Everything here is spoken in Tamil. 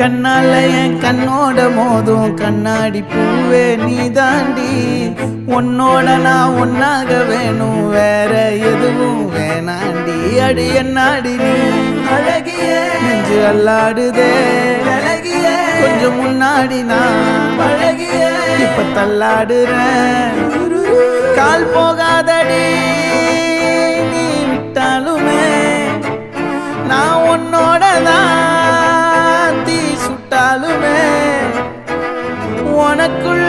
கண்ணால என் கண்ணோட மோதும் கண்ணாடி பூவே நீ தாண்டி. உன்னோட நான் ஒன்னாக வேணும், வேற எதுவும் வேணாண்டி. அடி என்னாடி நீ அழகிய நெஞ்சு அல்லாடுதே அழகிய. கொஞ்சம் முன்னாடி நான் அழகிய இப்ப தள்ளாடுறேன். கால் போகாதடி நீ விட்டாலுமே, நான் உன்னோட தான் தீ சுட்டாலுமே உனக்குள்ள